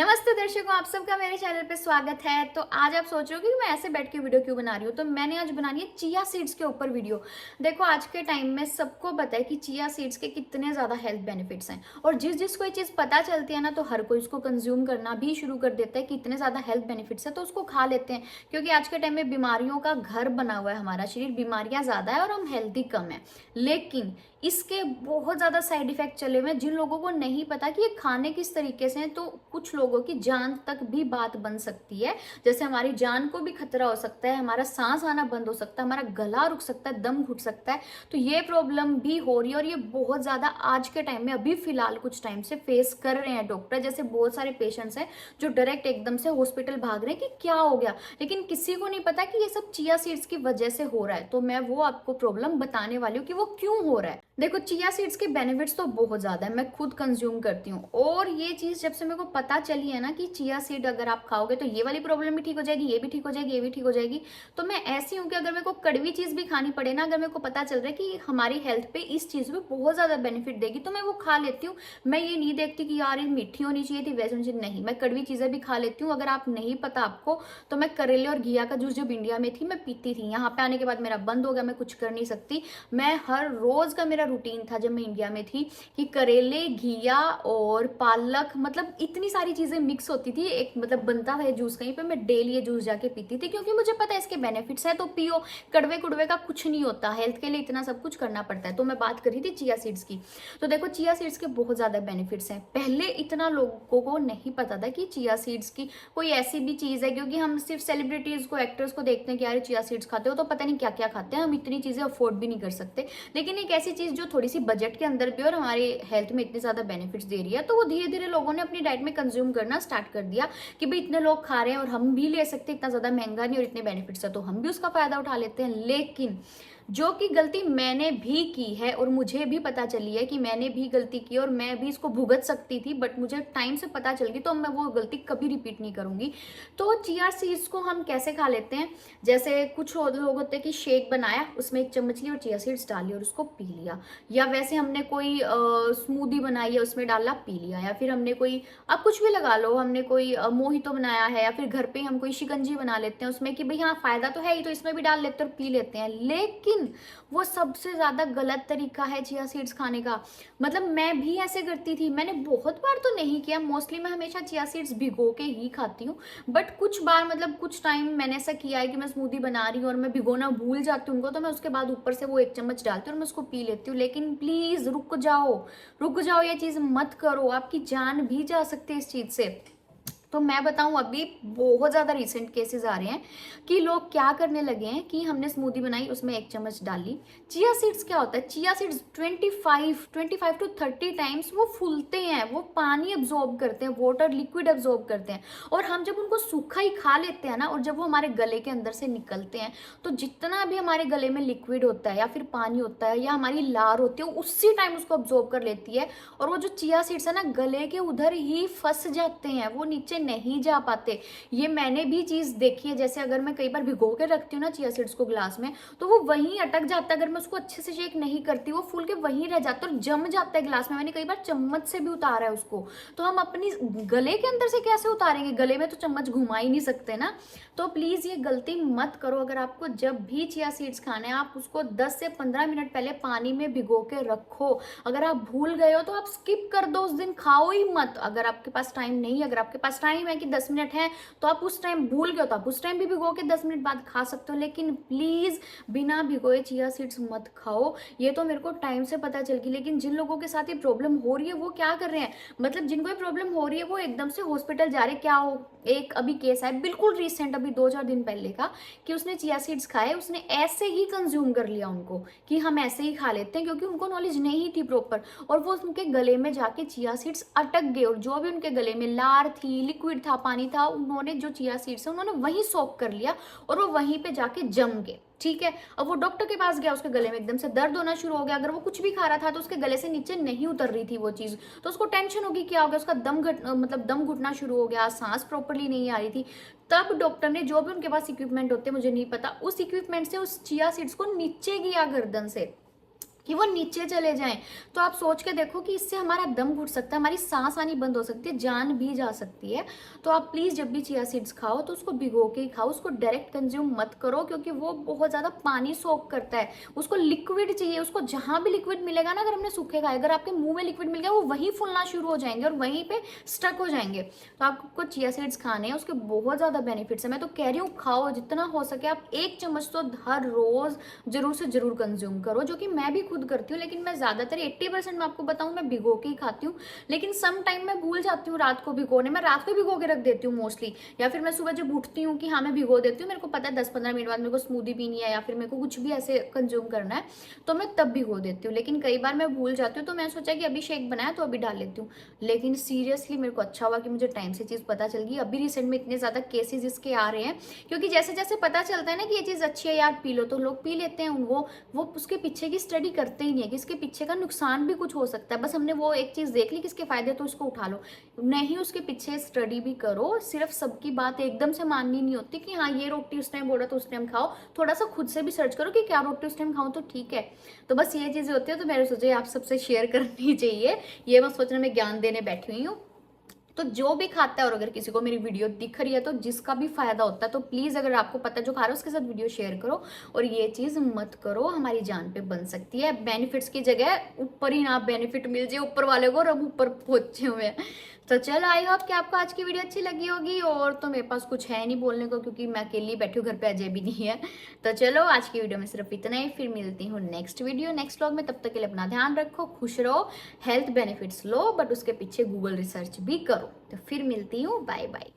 नमस्ते दर्शकों, आप सबका मेरे चैनल पे स्वागत है। तो आज आप सोच रहे हो कि मैं ऐसे बैठ के वीडियो क्यों बना रही हूँ, तो मैंने आज बनानी है चिया सीड्स के ऊपर वीडियो। देखो, आज के टाइम में सबको पता है कि चिया सीड्स के कितने ज़्यादा हेल्थ बेनिफिट्स हैं, और जिस जिसको ये चीज़ पता चलती है ना, तो हर कोई इसको कंज्यूम करना भी शुरू कर देता है कि इतने ज़्यादा हेल्थ बेनिफिट्स है तो उसको खा लेते हैं। क्योंकि आज के टाइम में बीमारियों का घर बना हुआ है हमारा शरीर, बीमारियाँ ज़्यादा है और हम हेल्दी कम है। लेकिन इसके बहुत ज़्यादा साइड इफेक्ट चले हुए हैं। जिन लोगों को नहीं पता कि ये खाने किस तरीके से हैं, तो कुछ लोगों की जान तक भी बात बन सकती है। जैसे हमारी जान को भी खतरा हो सकता है, हमारा सांस आना बंद हो सकता है, हमारा गला रुक सकता है, दम घुट सकता है। तो ये प्रॉब्लम भी हो रही है, और ये बहुत ज़्यादा आज के टाइम में अभी फिलहाल कुछ टाइम से फेस कर रहे हैं डॉक्टर। जैसे बहुत सारे पेशेंट्स हैं जो डायरेक्ट एकदम से हॉस्पिटल भाग रहे हैं कि क्या हो गया, लेकिन किसी को नहीं पता कि ये सब चिया सीड्स की वजह से हो रहा है। तो मैं वो आपको प्रॉब्लम बताने वाली हूँ कि वो क्यों हो रहा है। देखो, चिया सीड्स के बेनिफिट्स तो बहुत ज़्यादा है, मैं खुद कंज्यूम करती हूँ। और ये चीज़ जब से मेरे को पता चली है ना कि चिया सीड अगर आप खाओगे तो ये वाली प्रॉब्लम भी ठीक हो जाएगी, ये भी ठीक हो जाएगी, ये भी ठीक हो जाएगी। तो मैं ऐसी हूँ कि अगर मेरे को कड़वी चीज़ भी खानी पड़े ना, अगर मेरे को पता चल रहा है कि हमारी हेल्थ पे इस चीज़ में बहुत ज़्यादा बेनिफिट देगी, तो मैं वो खा लेती हूँ। मैं ये नहीं देखती कि यार ये मीठी होनी चाहिए थी, वैसे होनी चाहिए, नहीं, मैं कड़वी चीज़ें भी खा लेती हूँ। अगर आप नहीं पता आपको, तो मैं करेले और घिया का जूस जब इंडिया में थी मैं पीती थी। यहाँ पे आने के बाद मेरा बंद हो गया, मैं कुछ कर नहीं सकती। मैं हर रोज़ का मेरा रूटीन था जब मैं इंडिया में थी कि करेले, घिया और पालक, मतलब इतनी सारी चीजें मिक्स होती थी, एक मतलब बनता है जूस कहीं पे, मैं डेली ये जूस जाके पीती थी, क्योंकि मुझे पता है इसके बेनिफिट्स है। तो पियो, कड़वे कुड़वे का कुछ नहीं होता, हेल्थ के लिए इतना सब कुछ करना पड़ता है। तो मैं बात कर रही थी चिया सीड्स की। तो देखो, चिया सीड्स के बहुत ज्यादा बेनिफिट्स हैं। पहले इतना लोगों को नहीं पता था कि चिया सीड्स की कोई ऐसी भी चीज है, क्योंकि हम सिर्फ सेलिब्रिटीज को, एक्टर्स को देखते हैं कि यार चिया सीड्स खाते हो, तो पता नहीं क्या क्या खाते हैं, हम इतनी चीजें अफोर्ड भी नहीं कर सकते। लेकिन एक ऐसी चीज जो थोड़ी सी बजट के अंदर भी और हमारे हेल्थ में इतनी ज्यादा बेनिफिट्स दे रही है, तो वो धीरे धीरे लोगों ने अपनी डाइट में कंज्यूम करना स्टार्ट कर दिया कि भाई इतने लोग खा रहे हैं और हम भी ले सकते हैं, इतना ज्यादा महंगा नहीं और इतने बेनिफिट्स है, तो हम भी उसका फायदा उठा लेते हैं। लेकिन जो कि गलती मैंने भी की है, और मुझे भी पता चली है कि मैंने भी गलती की और मैं भी इसको भुगत सकती थी, बट मुझे टाइम से पता चल गई, तो मैं वो गलती कभी रिपीट नहीं करूंगी। तो चिया सीड्स को हम कैसे खा लेते हैं, जैसे कुछ लोग होते हैं कि शेक बनाया, उसमें 1 चम्मच ली और चिया सीड्स डाली और उसको पी लिया। या वैसे हमने कोई स्मूदी बनाई है, उसमें डाला, पी लिया। या फिर हमने कोई, आप कुछ भी लगा लो, हमने कोई मोहितो बनाया है, या फिर घर पे हम कोई शिकंजी बना लेते हैं उसमें कि भाई हाँ फायदा तो है ही, तो इसमें भी डाल लेते हैं और पी लेते हैं। लेकिन वो सबसे ज्यादा गलत तरीका है चिया सीड्स खाने का। मतलब मैं भी ऐसे करती थी, मैंने बहुत बार तो नहीं किया, मोस्टली मैं हमेशा चिया सीड्स भिगो के ही खाती हूँ। बट कुछ बार, मतलब कुछ टाइम मैंने ऐसा किया है कि मैं स्मूदी बना रही हूँ और मैं भिगोना भूल जाती हूँ उनको, तो मैं उसके बाद ऊपर से वो 1 चम्मच डालती हूँ और मैं उसको पी लेती हूँ। लेकिन प्लीज रुक जाओ, रुक जाओ, ये चीज मत करो, आपकी जान भी जा सकती है इस चीज से। तो मैं बताऊं, अभी बहुत ज्यादा रिसेंट केसेस आ रहे हैं कि लोग क्या करने लगे हैं कि हमने स्मूदी बनाई, उसमें 1 चम्मच डाली चिया सीड्स। क्या होता है, चिया सीड्स 25 टू 30 टाइम्स वो फूलते हैं, वो पानी अब्जॉर्ब करते हैं, वाटर लिक्विड अब्जॉर्ब करते हैं। और हम जब उनको सूखा ही खा लेते हैं ना, और जब वो हमारे गले के अंदर से निकलते हैं, तो जितना भी हमारे गले में लिक्विड होता है या फिर पानी होता है या हमारी लार होती है, उसी टाइम उसको अब्जॉर्ब कर लेती है। और वो जो चिया सीड्स है ना, गले के उधर ही फंस जाते हैं, वो नीचे नहीं जा पाते। ये मैंने भी चीज देखी है। जैसे अगर मैं कई बार भिगो के रखती हूँ ना चिया सीड्स को ग्लास में, तो वो वहीं अटक जाता है। अगर मैं उसको अच्छे से शेक नहीं करती, वो फूल के वहीं रह जाता है और जम जाता है ग्लास में। मैंने कई बार चम्मच से भी उतारा है उसको। तो हम अपनी गले के अंदर से कैसे उतारेंगे, गले में तो चम्मच घुमा ही नहीं सकते ना। तो प्लीज ये गलती मत करो। अगर आपको जब भी चिया सीड्स खाने हैं, आप उसको 10 से 15 मिनट पहले पानी में भिगो के रखो। अगर आप भूल गए हो तो आप स्किप कर दो, उस दिन खाओ ही मत। अगर आपके पास टाइम नहीं है, अगर आपके पास टाइम है कि 10 मिनट है, तो आप उस टाइम भूल गए हो तो आप उस टाइम भी भिगो के 10 मिनट बाद खा सकते हो। लेकिन प्लीज बिना भिगोए चिया सीड्स मत खाओ। ये तो मेरे को टाइम से पता चल गई, लेकिन जिन लोगों के साथ ये प्रॉब्लम हो रही है वो क्या कर रहे हैं, मतलब जिनको ये प्रॉब्लम हो रही है वो एकदम से हॉस्पिटल जा रहे। क्या हो, एक अभी केस है बिल्कुल रिसेंट, अभी 2-4 दिन पहले का, कि उसने चिया सीड्स खाए, उसने ऐसे ही कंज्यूम कर लिया उनको कि हम ऐसे ही खा लेते हैं, क्योंकि उनको नॉलेज नहीं थी प्रॉपर, और वो उनके गले में जाके चिया सीड्स अटक गए। और जो भी उनके गले में लार थी, लिक्विड था, पानी था, उन्होंने जो चिया सीड्स है उन्होंने वहीं सोक कर लिया और वो वहीं पे जाके जम गए। ठीक है, अब वो डॉक्टर के पास गया, उसके गले में एकदम से दर्द होना शुरू हो गया। अगर वो कुछ भी खा रहा था तो उसके गले से नीचे नहीं उतर रही थी वो चीज, तो उसको टेंशन होगी, क्या हो गया, उसका दम घुटना शुरू हो गया, सांस प्रॉपरली नहीं आ रही थी। तब डॉक्टर ने, जो भी उनके पास इक्विपमेंट होते मुझे नहीं पता, उस इक्विपमेंट से उस चिया सीड्स को नीचे किया गर्दन से, कि वो नीचे चले जाएं। तो आप सोच के देखो कि इससे हमारा दम घुट सकता है, हमारी सांस आनी बंद हो सकती है, जान भी जा सकती है। तो आप प्लीज़ जब भी चिया सीड्स खाओ तो उसको भिगो के ही खाओ, उसको डायरेक्ट कंज्यूम मत करो, क्योंकि वो बहुत ज़्यादा पानी सोक करता है। उसको लिक्विड चाहिए, उसको जहाँ भी लिक्विड मिलेगा ना, अगर हमने सूखे खाए, अगर आपके मुंह में लिक्विड मिल गया, वो वहीं फूलना शुरू हो जाएंगे और वहीं पे स्टक हो जाएंगे। तो आपको चिया सीड्स खाने हैं, उसके बहुत ज़्यादा बेनिफिट्स है। मैं तो कह रही हूँ खाओ, जितना हो सके आप 1 चम्मच तो हर रोज़ जरूर से जरूर कंज्यूम करो, जो कि मैं भी खुद करती हूँ। लेकिन मैं ज़्यादातर 80% मैं आपको बताऊँ मैं भिगो के ही खाती हूँ। लेकिन सम टाइम मैं भूल जाती हूँ रात को भिगोने, मैं रात को भिगो के रख देती हूँ मोस्टली। या फिर मैं सुबह जब उठती हूँ कि हाँ मैं भिगो देती हूँ, मेरे को पता है 10-15 मिनट बाद मेरे को स्मूदी पीनी है या फिर मेरे को कुछ भी ऐसे कंज्यूम करना है, तो मैं तब भिगो देती हूँ। लेकिन कई बार मैं भूल जाती हूँ, तो मैं सोचा कि अभी शेक बनाया तो अभी डाल लेती हूँ। लेकिन सीरियसली मेरे को अच्छा हुआ कि मुझे टाइम से चीज़ पता चल गई। अभी रिसेंट में इतने ज़्यादा केसेस इसके आ रहे हैं, क्योंकि जैसे जैसे पता चलता है ना कि ये चीज़ अच्छी है यार पी लो, तो लोग पी लेते हैं। वो उसके पीछे की स्टडी करते ही नहीं है कि इसके पीछे का नुकसान भी कुछ हो सकता है। बस हमने वो एक चीज़ देख ली कि इसके फायदे, तो इसको उठा लो। नहीं, उसके पीछे स्टडी भी करो। सिर्फ सबकी बात एकदम से माननी नहीं होती कि हाँ ये रोटी उस टाइम बोला तो उस टाइम खाओ। थोड़ा सा खुद से भी सर्च करो कि क्या रोटी उस टाइम खाओ तो ठीक है। तो बस ये चीज़ें होती है, तो मैंने सोचा आप सबसे शेयर करनी चाहिए। ये मैं सोचना मैं ज्ञान देने बैठी हुई हूँ। तो जो भी खाता है, और अगर किसी को मेरी वीडियो दिख रही है तो जिसका भी फायदा होता है, तो प्लीज अगर आपको पता है जो खा रहे हो उसके साथ वीडियो शेयर करो। और ये चीज मत करो, हमारी जान पे बन सकती है। बेनिफिट्स की जगह ऊपर ही ना बेनिफिट मिल जाए ऊपर वाले को, और हम ऊपर पहुंचे हुए हैं। तो चलो, आई होप कि आपको आज की वीडियो अच्छी लगी होगी। और तो मेरे पास कुछ है नहीं बोलने को, क्योंकि मैं अकेली बैठी हूँ, घर पे अजय भी नहीं है। तो चलो, आज की वीडियो में सिर्फ इतना ही। फिर मिलती हूँ नेक्स्ट वीडियो, नेक्स्ट व्लॉग में। तब तक के लिए अपना ध्यान रखो, खुश रहो, हेल्थ बेनिफिट्स लो, बट उसके पीछे गूगल रिसर्च भी करो। तो फिर मिलती हूँ, बाय बाय।